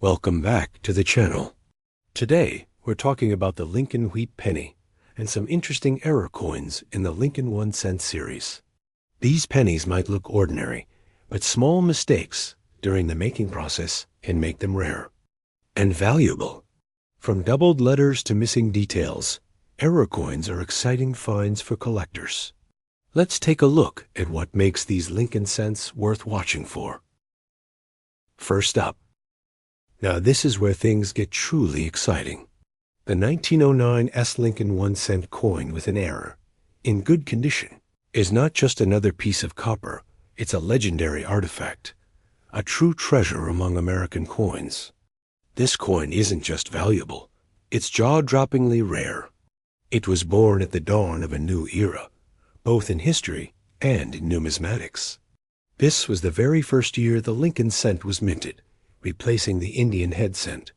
Welcome back to the channel. Today, we're talking about the Lincoln Wheat Penny and some interesting error coins in the Lincoln 1 cent series. These pennies might look ordinary, but small mistakes during the making process can make them rare and valuable. From doubled letters to missing details, error coins are exciting finds for collectors. Let's take a look at what makes these Lincoln cents worth watching for. First up. Now this is where things get truly exciting. The 1909 S. Lincoln 1 cent coin with an error, in good condition, is not just another piece of copper, it's a legendary artifact, a true treasure among American coins. This coin isn't just valuable, it's jaw-droppingly rare. It was born at the dawn of a new era, both in history and in numismatics. This was the very first year the Lincoln cent was minted, replacing the Indian head cent.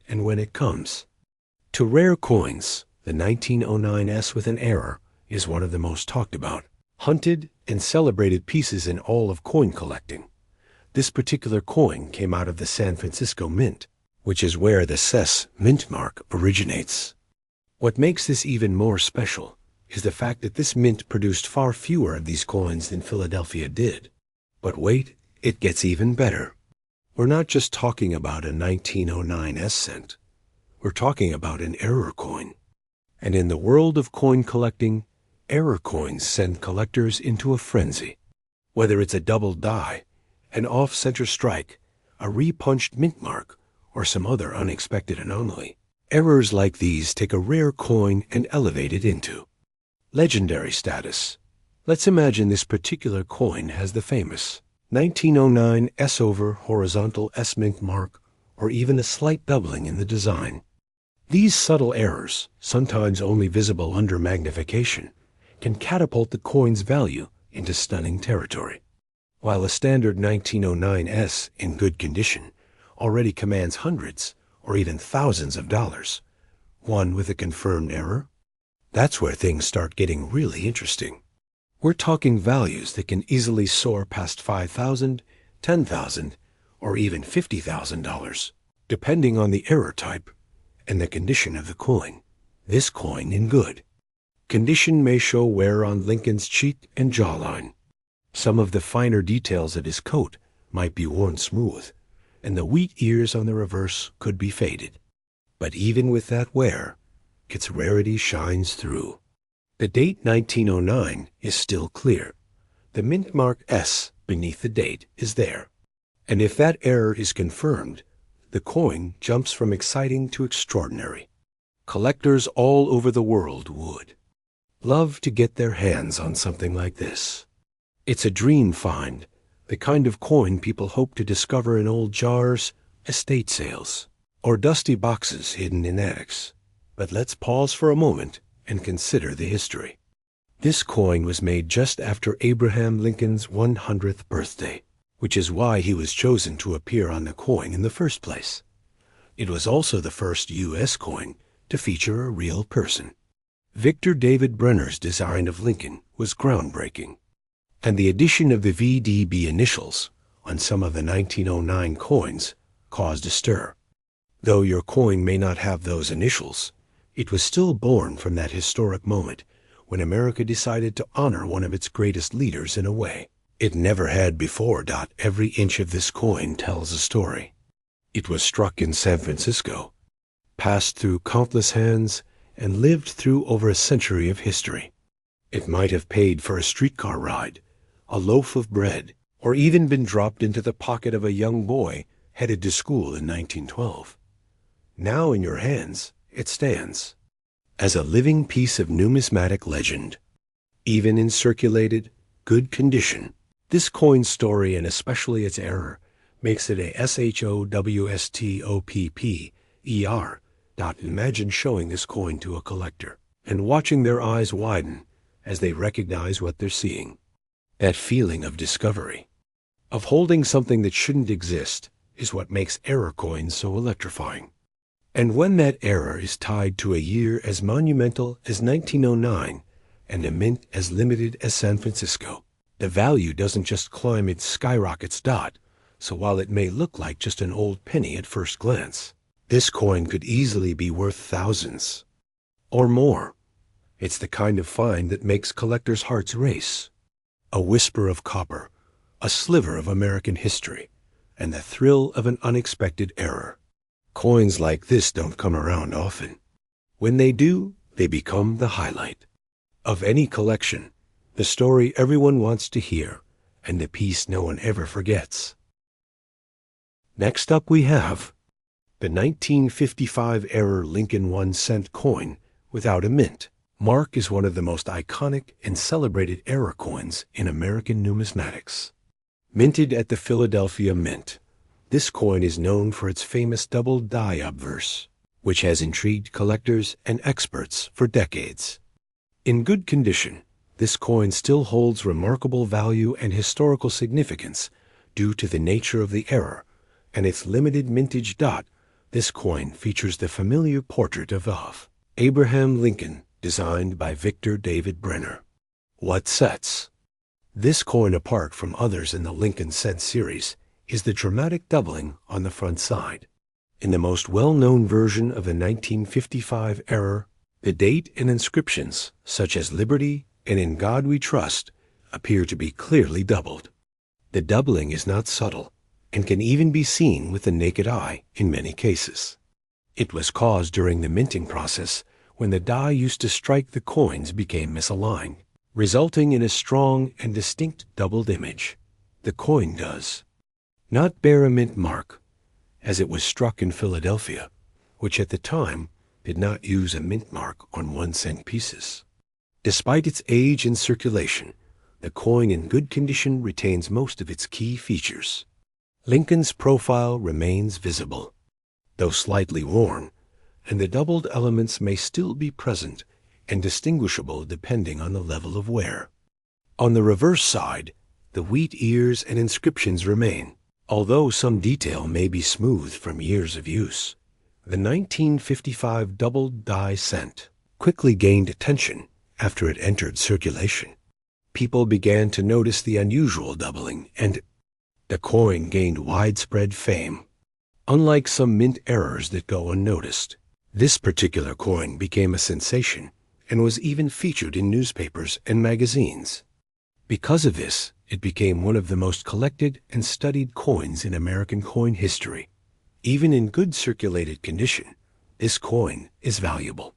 And when it comes to rare coins, the 1909 S with an error is one of the most talked about, hunted, and celebrated pieces in all of coin collecting. This particular coin came out of the San Francisco Mint, which is where the CES mint mark originates. What makes this even more special is the fact that this mint produced far fewer of these coins than Philadelphia did. But wait, it gets even better. We're not just talking about a 1909 S cent. We're talking about an error coin. And in the world of coin collecting, error coins send collectors into a frenzy. Whether it's a double die, an off-center strike, a repunched mint mark, or some other unexpected anomaly, errors like these take a rare coin and elevate it into legendary status. Let's imagine this particular coin has the famous 1909 S over horizontal S mint mark, or even a slight doubling in the design. These subtle errors, sometimes only visible under magnification, can catapult the coin's value into stunning territory. While a standard 1909 S in good condition already commands hundreds or even thousands of dollars, one with a confirmed error, that's where things start getting really interesting. We're talking values that can easily soar past $5,000, $10,000, or even $50,000, depending on the error type and the condition of the coin. This coin in good condition may show wear on Lincoln's cheek and jawline. Some of the finer details of his coat might be worn smooth, and the wheat ears on the reverse could be faded. But even with that wear, its rarity shines through. The date 1909 is still clear. The mint mark S beneath the date is there. And if that error is confirmed, the coin jumps from exciting to extraordinary. Collectors all over the world would love to get their hands on something like this. It's a dream find, the kind of coin people hope to discover in old jars, estate sales, or dusty boxes hidden in attics. But let's pause for a moment and consider the history. This coin was made just after Abraham Lincoln's 100th birthday, which is why he was chosen to appear on the coin in the first place. It was also the first U.S. coin to feature a real person. Victor David Brenner's design of Lincoln was groundbreaking, and the addition of the VDB initials on some of the 1909 coins caused a stir. Though your coin may not have those initials, it was still born from that historic moment when America decided to honor one of its greatest leaders in a way it never had before. Every inch of this coin tells a story. It was struck in San Francisco, passed through countless hands, and lived through over a century of history. It might have paid for a streetcar ride, a loaf of bread, or even been dropped into the pocket of a young boy headed to school in 1912. Now in your hands, it stands as a living piece of numismatic legend. Even in circulated, good condition, this coin's story, and especially its error, makes it a SHOWSTOPPER. Imagine showing this coin to a collector and watching their eyes widen as they recognize what they're seeing. That feeling of discovery, of holding something that shouldn't exist, is what makes error coins so electrifying. And when that error is tied to a year as monumental as 1909 and a mint as limited as San Francisco, the value doesn't just climb, it skyrockets. So while it may look like just an old penny at first glance, this coin could easily be worth thousands or more. It's the kind of find that makes collectors' hearts race. A whisper of copper, a sliver of American history, and the thrill of an unexpected error. Coins like this don't come around often. When they do, they become the highlight of any collection, the story everyone wants to hear, and the piece no one ever forgets. Next up we have the 1955-era Lincoln 1-cent coin without a mint. Mark is one of the most iconic and celebrated era coins in American numismatics. Minted at the Philadelphia Mint, this coin is known for its famous double die obverse, which has intrigued collectors and experts for decades. In good condition, this coin still holds remarkable value and historical significance due to the nature of the era and its limited mintage dot. This coin features the familiar portrait of Abraham Lincoln, designed by Victor David Brenner. What sets this coin apart from others in the Lincoln cent series is the dramatic doubling on the front side. In the most well-known version of the 1955 era, the date and inscriptions, such as Liberty and In God We Trust, appear to be clearly doubled. The doubling is not subtle and can even be seen with the naked eye in many cases. It was caused during the minting process when the die used to strike the coins became misaligned, resulting in a strong and distinct doubled image. The coin does not bear a mint mark, as it was struck in Philadelphia, which at the time did not use a mint mark on 1-cent pieces. Despite its age and circulation, the coin in good condition retains most of its key features. Lincoln's profile remains visible, though slightly worn, and the doubled elements may still be present and distinguishable depending on the level of wear. On the reverse side, the wheat ears and inscriptions remain, although some detail may be smoothed from years of use. The 1955 doubled die cent quickly gained attention after it entered circulation. People began to notice the unusual doubling, and the coin gained widespread fame. Unlike some mint errors that go unnoticed, this particular coin became a sensation and was even featured in newspapers and magazines. Because of this, it became one of the most collected and studied coins in American coin history. Even in good circulated condition, this coin is valuable.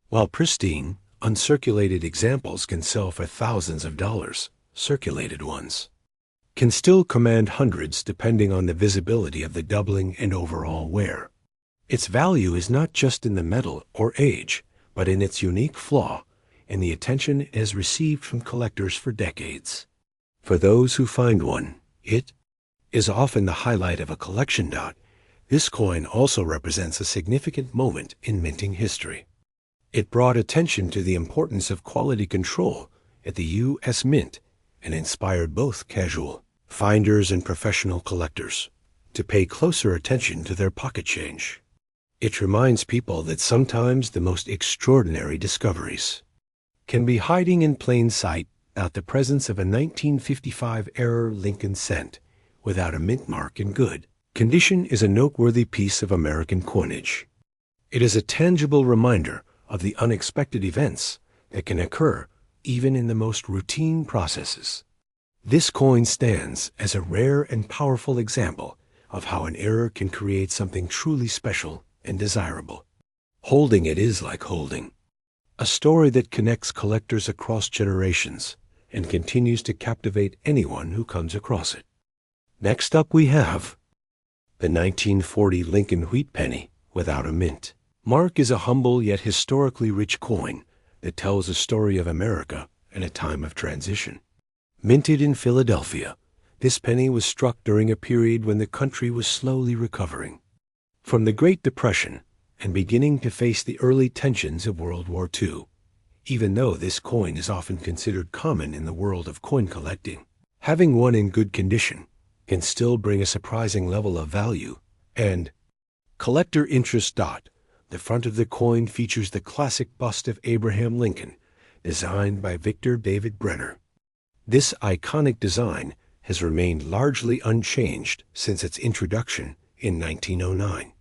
While pristine, uncirculated examples can sell for thousands of dollars, circulated ones can still command hundreds depending on the visibility of the doubling and overall wear. Its value is not just in the metal or age, but in its unique flaw and the attention it has received from collectors for decades. For those who find one, it is often the highlight of a collection dot. This coin also represents a significant moment in minting history. It brought attention to the importance of quality control at the U.S. Mint and inspired both casual finders and professional collectors to pay closer attention to their pocket change. It reminds people that sometimes the most extraordinary discoveries can be hiding in plain sight without the presence of a 1955-era Lincoln cent without a mint mark in good condition is a noteworthy piece of American coinage. It is a tangible reminder of the unexpected events that can occur even in the most routine processes. This coin stands as a rare and powerful example of how an error can create something truly special and desirable. Holding it is like holding a story that connects collectors across generations and continues to captivate anyone who comes across it. Next up we have the 1940 Lincoln wheat penny without a mint. Mark is a humble yet historically rich coin that tells a story of America in a time of transition. Minted in Philadelphia, this penny was struck during a period when the country was slowly recovering from the Great Depression and beginning to face the early tensions of World War II. Even though this coin is often considered common in the world of coin collecting, having one in good condition can still bring a surprising level of value and collector interest. The front of the coin features the classic bust of Abraham Lincoln, designed by Victor David Brenner. This iconic design has remained largely unchanged since its introduction in 1909.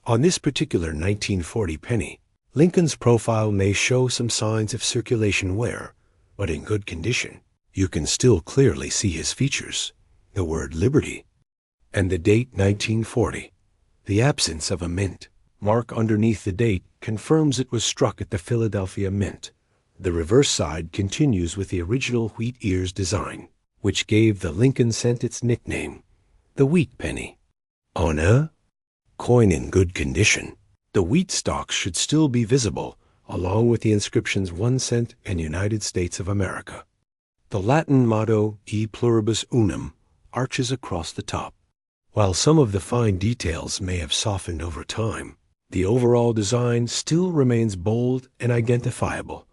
On this particular 1940 penny, Lincoln's profile may show some signs of circulation wear, but in good condition. You can still clearly see his features, the word Liberty, and the date 1940. The absence of a mint mark underneath the date confirms it was struck at the Philadelphia Mint. The reverse side continues with the original wheat ears design, which gave the Lincoln cent its nickname, the wheat penny. On a coin in good condition, the wheat stalks should still be visible, along with the inscriptions 1 cent and United States of America. The Latin motto E pluribus unum arches across the top. While some of the fine details may have softened over time, the overall design still remains bold and identifiable.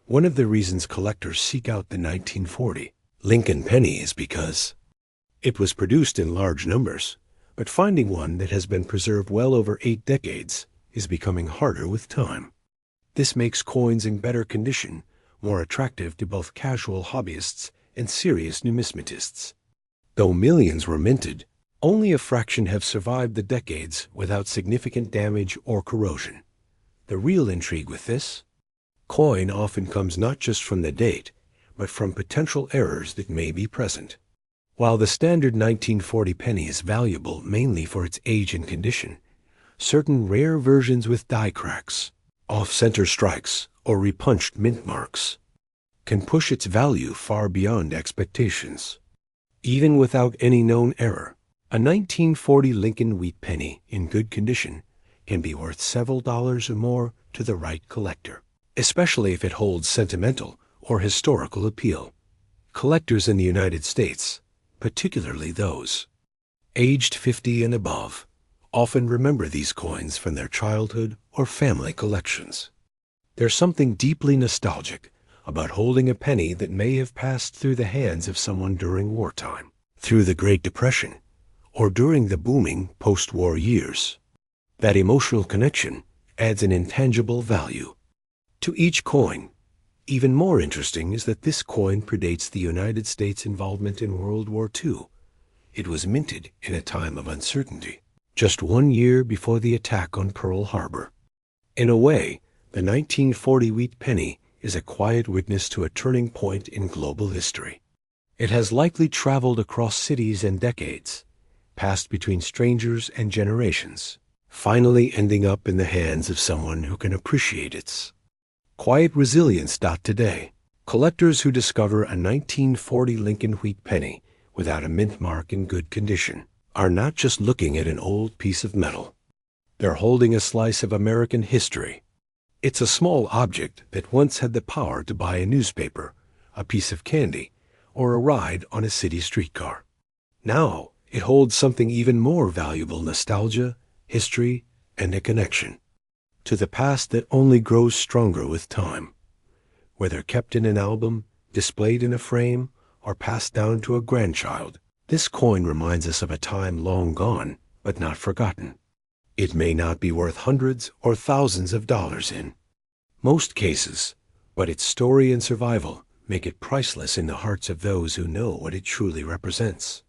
One of the reasons collectors seek out the 1940 Lincoln penny is because it was produced in large numbers, but finding one that has been preserved well over 8 decades is becoming harder with time. This makes coins in better condition more attractive to both casual hobbyists and serious numismatists. Though millions were minted, only a fraction have survived the decades without significant damage or corrosion. The real intrigue with this coin often comes not just from the date, but from potential errors that may be present. While the standard 1940 penny is valuable mainly for its age and condition, certain rare versions with die cracks, off-center strikes, or repunched mint marks can push its value far beyond expectations. Even without any known error, a 1940 Lincoln wheat penny in good condition can be worth several dollars or more to the right collector, especially if it holds sentimental or historical appeal. Collectors in the United States, particularly those aged 50 and above, often remember these coins from their childhood or family collections. There's something deeply nostalgic about holding a penny that may have passed through the hands of someone during wartime, through the Great Depression, or during the booming post-war years. That emotional connection adds an intangible value to each coin. Even more interesting is that this coin predates the United States' involvement in World War II. It was minted in a time of uncertainty, just 1 year before the attack on Pearl Harbor. In a way, the 1940 wheat penny is a quiet witness to a turning point in global history. It has likely traveled across cities and decades, passed between strangers and generations, finally ending up in the hands of someone who can appreciate its quiet resilience. Today, collectors who discover a 1940 Lincoln wheat penny without a mint mark in good condition are not just looking at an old piece of metal. They're holding a slice of American history. It's a small object that once had the power to buy a newspaper, a piece of candy, or a ride on a city streetcar. Now, it holds something even more valuable: nostalgia, history, and a connection to the past that only grows stronger with time. Whether kept in an album, displayed in a frame, or passed down to a grandchild, this coin reminds us of a time long gone, but not forgotten. It may not be worth hundreds or thousands of dollars in most cases, but its story and survival make it priceless in the hearts of those who know what it truly represents.